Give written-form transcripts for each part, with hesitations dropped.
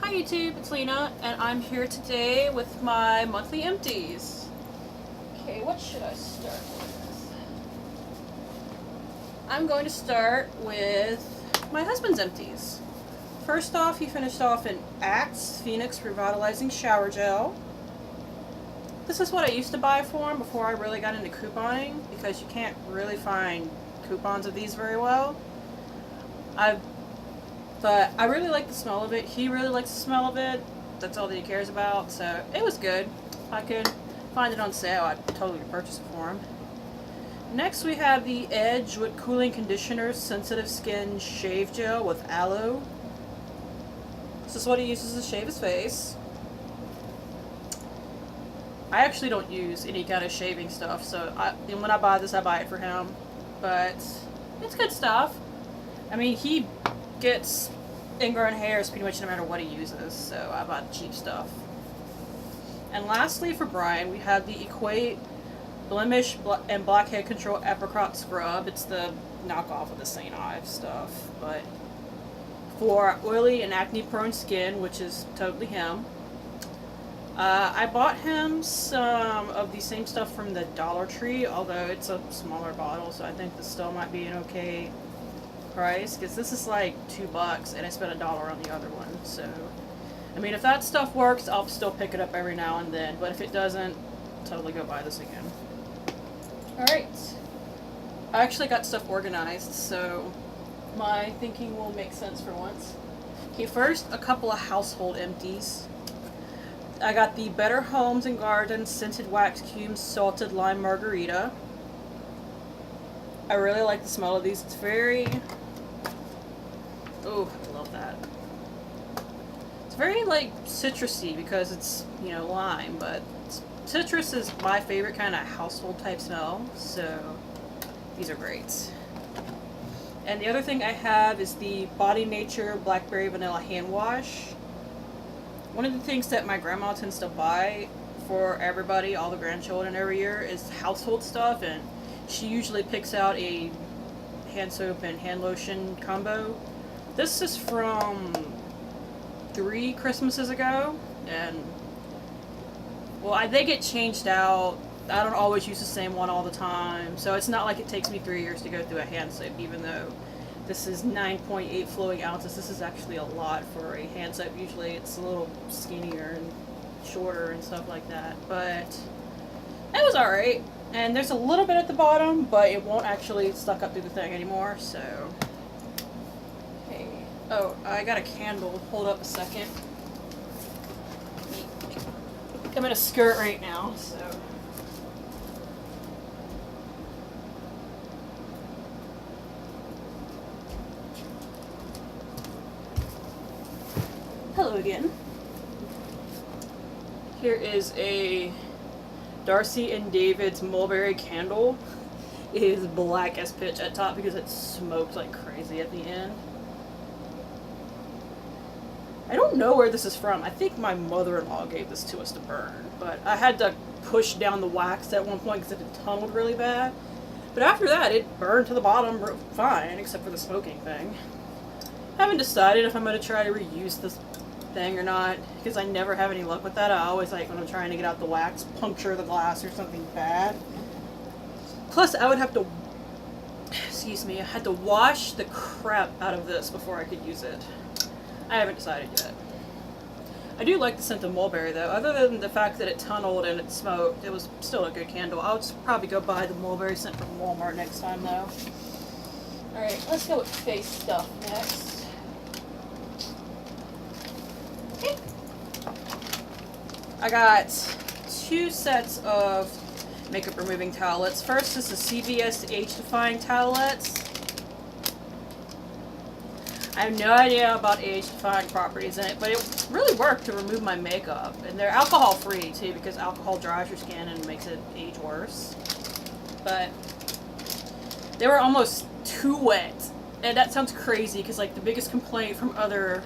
Hi YouTube, it's Lena, and I'm here today with my monthly empties. Okay, what should I start with? I'm going to start with my husband's empties. First off, he finished off an Axe Phoenix Revitalizing Shower Gel. This is what I used to buy for him before I really got into couponing, because you can't really find coupons of these very well. But I really like the smell of it. He really likes the smell of it. That's all that he cares about. So it was good. If I could find it on sale, I'd totally purchase it for him. Next we have the Edge with Cooling Conditioner Sensitive Skin Shave Gel with Aloe. This is what he uses to shave his face. I actually don't use any kind of shaving stuff, so when I buy this, I buy it for him. But it's good stuff. I mean, he gets ingrown hairs pretty much no matter what he uses, so I buy the cheap stuff. And lastly, for Brian, we have the Equate Blemish and Blackhead Control Apricot Scrub. It's the knockoff of the St. Ives stuff, but for oily and acne-prone skin, which is totally him. I bought him some of the same stuff from the Dollar Tree, although it's a smaller bottle, so I think this still might be an okay price, because this is like $2 and I spent $1 on the other one. So I mean, if that stuff works, I'll still pick it up every now and then, but if it doesn't, totally go buy this again. Alright, I actually got stuff organized, so my thinking will make sense for once. Okay, first, a couple of household empties. I got the Better Homes and Gardens Scented Wax Cubes Salted Lime Margarita. I really like the smell of these. It's very... oh, I love that. It's very, like, citrusy because it's, you know, lime, but citrus is my favorite kind of household type smell, so these are great. And the other thing I have is the Body Nature Blackberry Vanilla Hand Wash. One of the things that my grandma tends to buy for everybody, all the grandchildren every year, is household stuff, and she usually picks out a hand soap and hand lotion combo. This is from 3 Christmases ago, and well, they get changed out. I don't always use the same one all the time, so it's not like it takes me 3 years to go through a hand soap, even though this is 9.8 flowing ounces. This is actually a lot for a hand soap. Usually it's a little skinnier and shorter and stuff like that, but it was alright. And there's a little bit at the bottom, but it won't actually suck up through the thing anymore, so... okay. Oh, I got a candle. Hold up a second. I'm in a skirt right now, so... hello again. Here is a Darcy and David's mulberry candle. It is black as pitch at top because it smoked like crazy at the end. I don't know where this is from. I think my mother-in-law gave this to us to burn, but I had to push down the wax at one point because it had tunneled really bad. But after that, it burned to the bottom fine, except for the smoking thing. I haven't decided if I'm going to try to reuse this thing or not, because I never have any luck with that. I always, like, when I'm trying to get out the wax, puncture the glass or something bad. Plus, I would have to, excuse me, I had to wash the crap out of this before I could use it. I haven't decided yet. I do like the scent of mulberry, though. Other than the fact that it tunneled and it smoked, it was still a good candle. I'll just probably go buy the mulberry scent from Walmart next time, though. Alright, let's go with face stuff next. I got 2 sets of makeup removing towelettes. First is the CVS Age Defying towelettes. I have no idea about age defying properties in it, but it really worked to remove my makeup. And they're alcohol free too, because alcohol dries your skin and makes it age worse. But they were almost too wet. And that sounds crazy because, like, the biggest complaint from other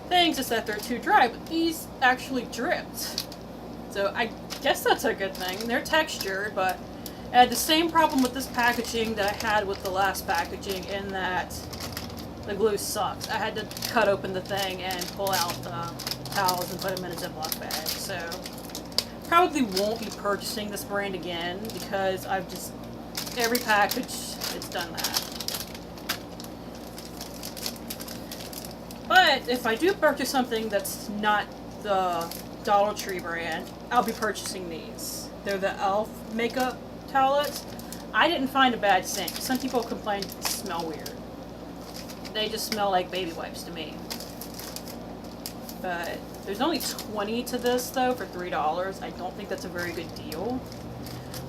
things is that they're too dry, but these actually dripped. So I guess that's a good thing. They're textured, but I had the same problem with this packaging that I had with the last packaging, in that The glue sucks. I had to cut open the thing and pull out the towels and put them in a Ziploc bag. So probably won't be purchasing this brand again because I've just, every package, it's done that. But if I do purchase something that's not the Dollar Tree brand, I'll be purchasing these. They're the e.l.f. makeup towelettes. I didn't find a bad scent. Some people complain they smell weird. They just smell like baby wipes to me. But there's only 20 to this though for $3. I don't think that's a very good deal.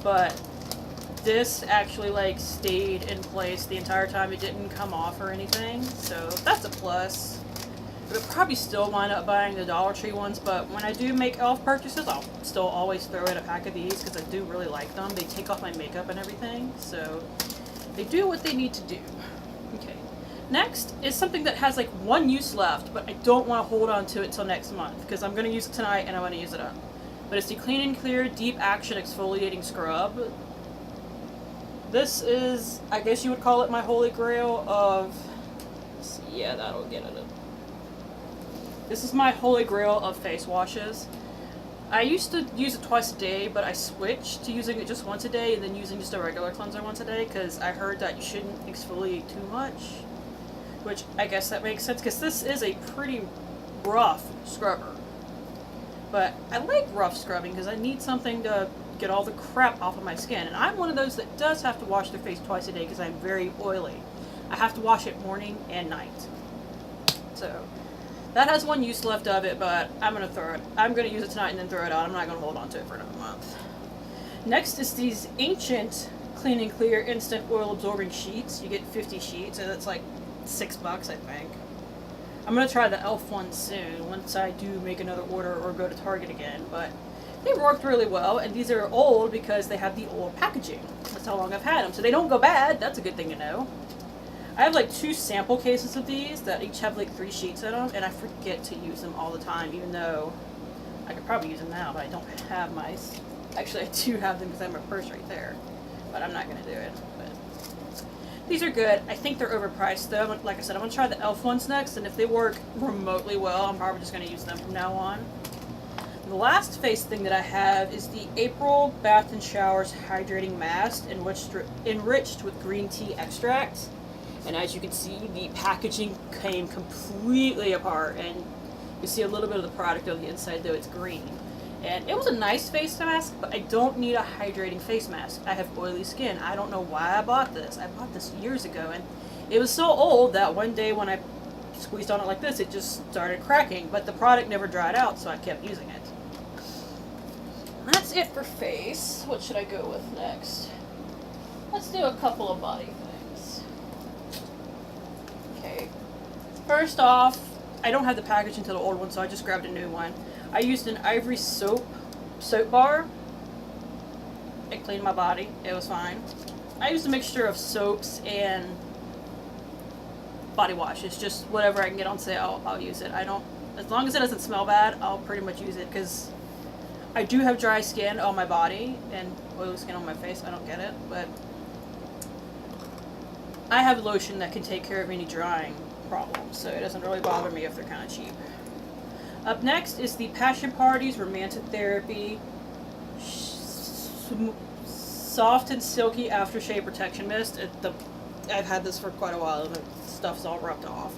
But this actually like stayed in place the entire time. It didn't come off or anything. So that's a plus. I'll probably still wind up buying the Dollar Tree ones, but when I do make e.l.f. purchases, I'll still always throw in a pack of these because I do really like them. They take off my makeup and everything, so they do what they need to do. Okay. Next is something that has like one use left, but I don't want to hold on to it till next month because I'm going to use it tonight and I want to use it up. But it's the Clean and Clear Deep Action Exfoliating Scrub. This is, I guess you would call it my holy grail of, yeah, that'll get it. This is my holy grail of face washes. I used to use it twice a day, but I switched to using it just once a day and then using just a regular cleanser once a day because I heard that you shouldn't exfoliate too much. Which I guess that makes sense because this is a pretty rough scrubber. But I like rough scrubbing because I need something to get all the crap off of my skin. And I'm one of those that does have to wash their face twice a day because I'm very oily. I have to wash it morning and night. So that has one use left of it, but I'm going to throw it. I'm going to use it tonight and then throw it out. I'm not going to hold on to it for another month. Next is these Ancient Clean and Clear Instant Oil Absorbing Sheets. You get 50 sheets, and it's like $6, I think. I'm going to try the e.l.f. one soon, once I do make another order or go to Target again, but they worked really well, and these are old because they have the old packaging. That's how long I've had them, so they don't go bad. That's a good thing to know. I have like 2 sample cases of these that each have like 3 sheets in them, and I forget to use them all the time, even though I could probably use them now, but I don't have my... Actually, I do have them because I have my purse right there, but I'm not going to do it. But these are good. I think they're overpriced though. Like I said, I'm going to try the e.l.f. ones next, and if they work remotely well, I'm probably just going to use them from now on. The last face thing that I have is the April Bath and Showers Hydrating Mask, enriched with green tea extract. And as you can see, the packaging came completely apart, and you see a little bit of the product on the inside, though it's green. And it was a nice face mask, but I don't need a hydrating face mask. I have oily skin. I don't know why I bought this. I bought this years ago, and it was so old that one day when I squeezed on it like this, it just started cracking. But the product never dried out, so I kept using it. That's it for face. What should I go with next? Let's do a couple of body things. Okay. First off, I don't have the package until the old one, so I just grabbed a new one. I used an Ivory soap bar. It cleaned my body. It was fine. I used a mixture of soaps and body washes. Just whatever I can get on sale, I'll use it. As long as it doesn't smell bad, I'll pretty much use it because I do have dry skin on my body and oily skin on my face. I don't get it, but I have lotion that can take care of any drying problems, so it doesn't really bother me if they're kind of cheap. Up next is the Passion Party's Romantic Therapy Soft and Silky Aftershave Protection Mist. I've had this for quite a while and the stuff's all rubbed off.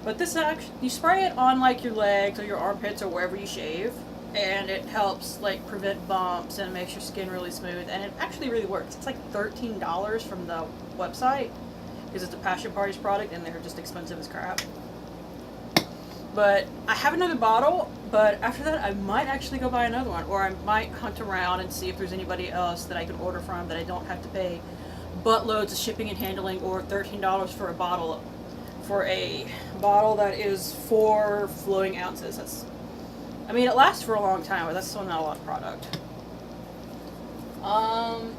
But this actually, you spray it on like your legs or your armpits or wherever you shave, and it helps like prevent bumps and makes your skin really smooth, and it actually really works. It's like $13 from the website because it's a Passion Party's product and they're just expensive as crap. But I have another bottle, but after that I might actually go buy another one, or I might hunt around and see if there's anybody else that I can order from that I don't have to pay buttloads of shipping and handling or $13 for a bottle that is 4 flowing ounces. I mean, it lasts for a long time, but that's still not a lot of product.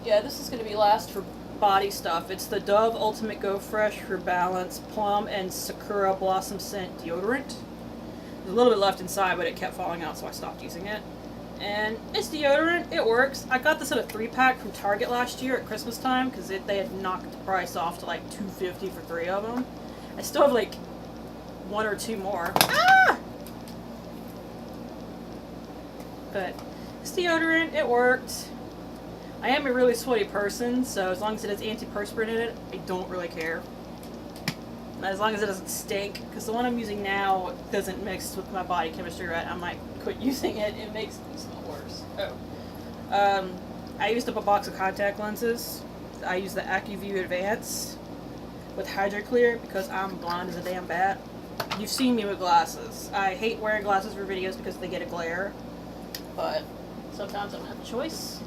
Yeah, this is going to be last for body stuff. It's the Dove Ultimate Go Fresh for Balance Plum and Sakura Blossom Scent Deodorant. There's a little bit left inside, but it kept falling out, so I stopped using it. And it's deodorant. It works. I got this in a 3-pack from Target last year at Christmas time because they had knocked the price off to like $2.50 for 3 of them. I still have like 1 or 2 more. Ah! But this deodorant, it worked. I am a really sweaty person, so as long as it has antiperspirant in it, I don't really care. As long as it doesn't stink, because the one I'm using now doesn't mix with my body chemistry right. I might quit using it. It makes me smell worse. Oh. I used up a box of contact lenses. I use the AccuView Advance with HydroClear because I'm blind as a damn bat. You've seen me with glasses. I hate wearing glasses for videos because they get a glare, but sometimes I don't have a choice.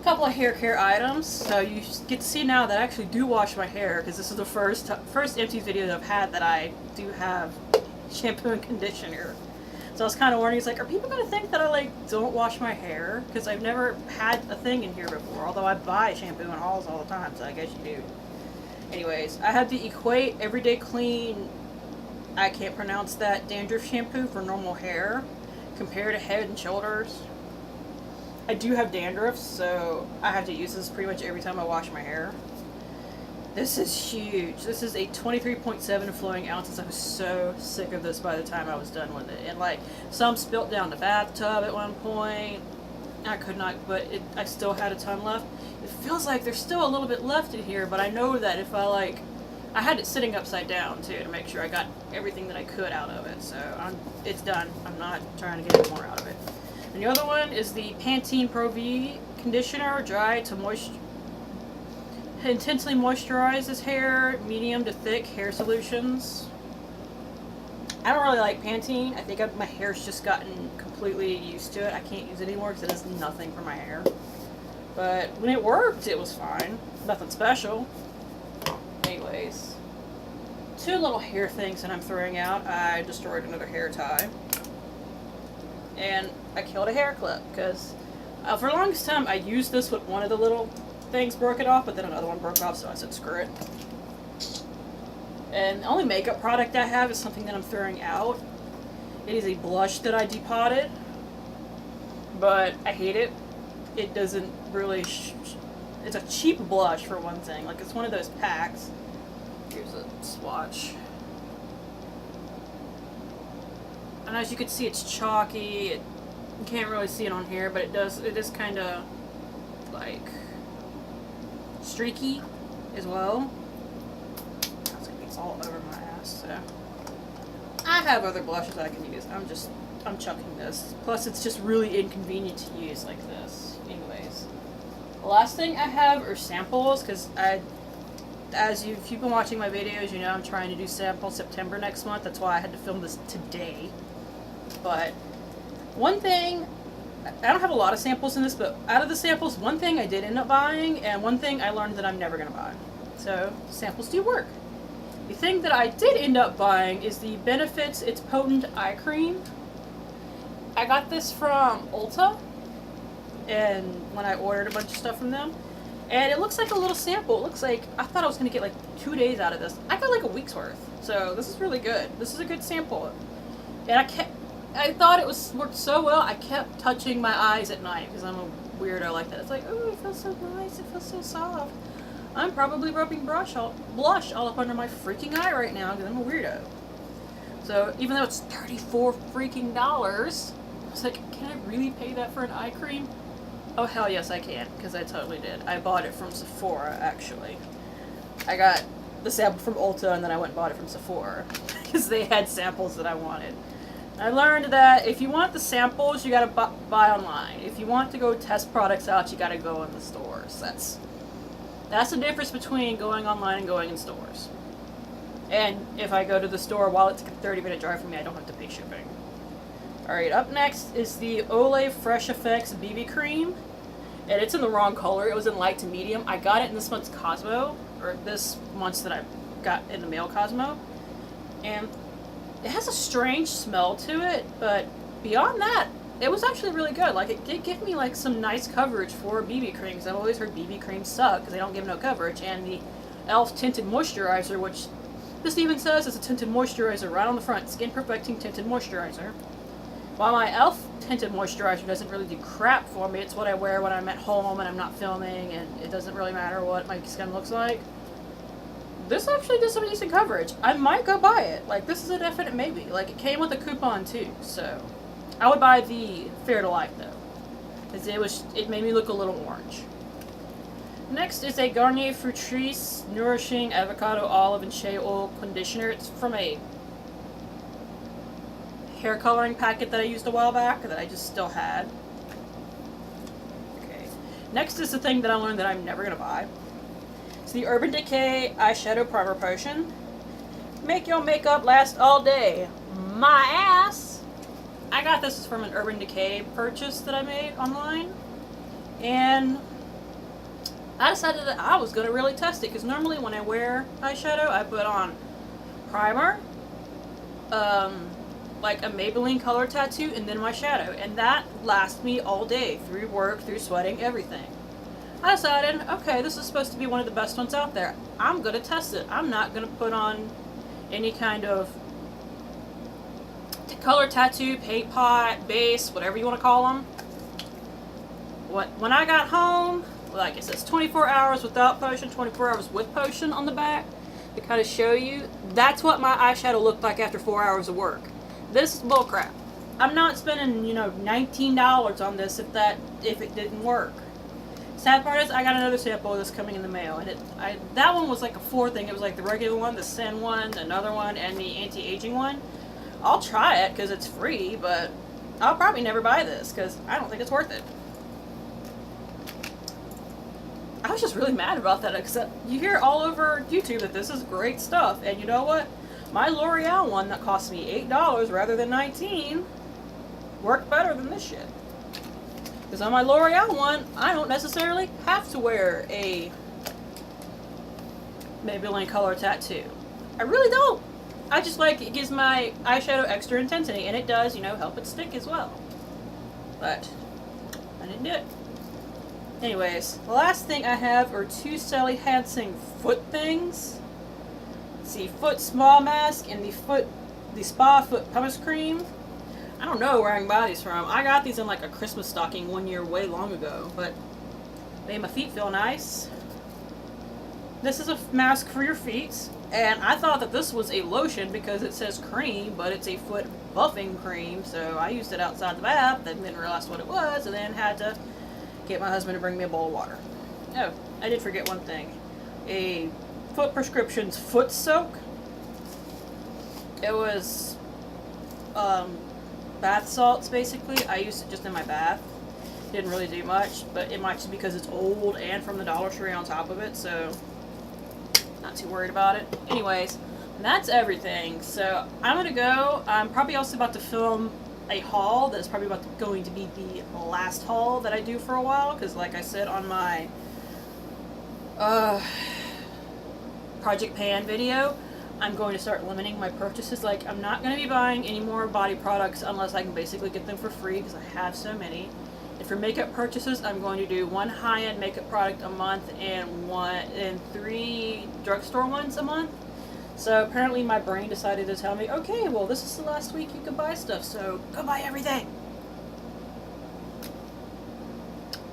A couple of hair care items. So you get to see now that I actually do wash my hair, because this is the first Empties video that I've had that I do have shampoo and conditioner. So I was kind of wondering, it's like, are people going to think that I, like, don't wash my hair? Because I've never had a thing in here before, although I buy shampoo and hauls all the time, so I guess you do. Anyways, I have the Equate Everyday Clean, I can't pronounce that, dandruff shampoo for normal hair, compared to Head and Shoulders. I do have dandruff, so I have to use this pretty much every time I wash my hair. This is huge. This is a 23.7 flowing ounces. I was so sick of this by the time I was done with it. And like, some spilt down the bathtub at one point. I could not, but I still had a ton left. It feels like there's still a little bit left in here, but I know that if I had it sitting upside down too to make sure I got everything that I could out of it. So it's done. I'm not trying to get any more out of it. And the other one is the Pantene Pro V conditioner, dry to moisture. Intensely moisturizes hair, medium to thick hair solutions. I don't really like Pantene. I think my hair's just gotten completely used to it. I can't use it anymore because it does nothing for my hair. But when it worked, it was fine. Nothing special. Anyways, 2 little hair things that I'm throwing out. I destroyed another hair tie. And I killed a hair clip because for the longest time I used this with one of the little things broke it off, but then another one broke off, so I said screw it. And the only makeup product I have is something that I'm throwing out. It is a blush that I depotted, but I hate it. It doesn't really it's a cheap blush for one thing. Like, it's one of those packs. Here's a swatch. And as you can see, it's chalky. You can't really see it on here, but it is kind of like streaky as well. It's all over my ass, so I have other blushes I can use. I'm chucking this. Plus, it's just really inconvenient to use like this. Anyways, the last thing I have are samples, because if you've been watching my videos, you know I'm trying to do sample September next month. That's why I had to film this today. But one thing, I don't have a lot of samples in this, but out of the samples, one thing I did end up buying, and one thing I learned that I'm never going to buy. So, samples do work. The thing that I did end up buying is the Benefits It's Potent Eye Cream. I got this from Ulta, and when I ordered a bunch of stuff from them, and it looks like a little sample. It looks like, I thought I was going to get like 2 days out of this. I got like a week's worth. So, this is really good. This is a good sample. And I thought it worked so well, I kept touching my eyes at night, because I'm a weirdo like that. It's like, oh, it feels so nice, it feels so soft. I'm probably rubbing blush all up under my freaking eye right now, because I'm a weirdo. So, even though it's $34 freaking dollars, I was like, can I really pay that for an eye cream? Oh, hell yes I can, because I totally did. I bought it from Sephora, actually. I got the sample from Ulta, and then I went and bought it from Sephora, because they had samples that I wanted. I learned that if you want the samples, you gotta buy online. If you want to go test products out, you gotta go in the stores. That's the difference between going online and going in stores. And if I go to the store, while it's a 30-minute drive from me, I don't have to pay shipping. Alright, up next is the Olay Fresh Effects BB Cream. And it's in the wrong color. It was in light to medium. I got it in this month's Cosmo, or this month's that I got in the mail Cosmo. And it has a strange smell to it, but beyond that, it was actually really good. Like, it did give me like some nice coverage for BB cream, because I've always heard BB creams suck because they don't give no coverage. And the e.l.f. Tinted Moisturizer, which this even says is a tinted moisturizer right on the front, skin perfecting tinted moisturizer. While my e.l.f. Tinted Moisturizer doesn't really do crap for me, it's what I wear when I'm at home and I'm not filming, and it doesn't really matter what my skin looks like. this actually did some decent coverage. I might go buy it. Like, this is a definite maybe. Like, it came with a coupon too, so I would buy the Fair to Light though, because it made me look a little orange. Next is a Garnier Fructis Nourishing Avocado Olive and Shea Oil Conditioner. It's from a hair coloring packet that I used a while back that I just still had. Okay. Next is the thing that I learned that I'm never going to buy. It's the Urban Decay Eyeshadow Primer Potion. Make your makeup last all day. My ass! I got this from an Urban Decay purchase that I made online. And I decided that I was going to really test it. Because normally when I wear eyeshadow, I put on primer, like a Maybelline color tattoo, and then my shadow. And that lasts me all day. Through work, through sweating, everything. I decided, okay, this is supposed to be one of the best ones out there. I'm going to test it. I'm not going to put on any kind of color tattoo, paint pot, base, whatever you want to call them. When I got home, like it says 24 hours without potion, 24 hours with potion on the back to kind of show you. That's what my eyeshadow looked like after 4 hours of work. This is bullcrap. I'm not spending, $19 on this if it didn't work. Sad part is I got another sample of this coming in the mail, and that one was like a 4 thing. It was like the regular one, the Sin one, another one, and the anti-aging one. I'll try it because it's free, but I'll probably never buy this because I don't think it's worth it. I was just really mad about that, except you hear all over YouTube that this is great stuff, and you know what? My L'Oreal one that cost me $8 rather than $19 worked better than this shit. Because on my L'Oreal one, I don't necessarily have to wear a Maybelline color tattoo. I really don't. I just it gives my eyeshadow extra intensity, and it does, help it stick as well. But I didn't do it. Anyways, the last thing I have are 2 Sally Hansen foot things. Let's see, foot small mask and the spa foot pumice cream. I don't know where I can buy these from. I got these in like a Christmas stocking one year way long ago, but made my feet feel nice. This is a mask for your feet, and I thought that this was a lotion because it says cream, but it's a foot buffing cream, so I used it outside the bath and didn't realize what it was, and then had to get my husband to bring me a bowl of water. Oh, I did forget one thing. A Foot Prescriptions foot soak. It was bath salts, basically. I used it just in my bath. Didn't really do much, but it might just because it's old and from the Dollar Tree on top of it, so not too worried about it. Anyways, that's everything. So I'm gonna go. I'm probably also about to film a haul that's probably going to be the last haul that I do for a while, because like I said on my Project Pan video, I'm going to start limiting my purchases. Like, I'm not going to be buying any more body products unless I can basically get them for free, because I have so many. And for makeup purchases, I'm going to do 1 high-end makeup product a month and 3 drugstore ones a month. So apparently my brain decided to tell me, okay, well, this is the last week you can buy stuff, so go buy everything.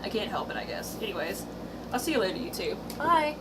I can't help it, I guess. Anyways, I'll see you later, you two. Bye.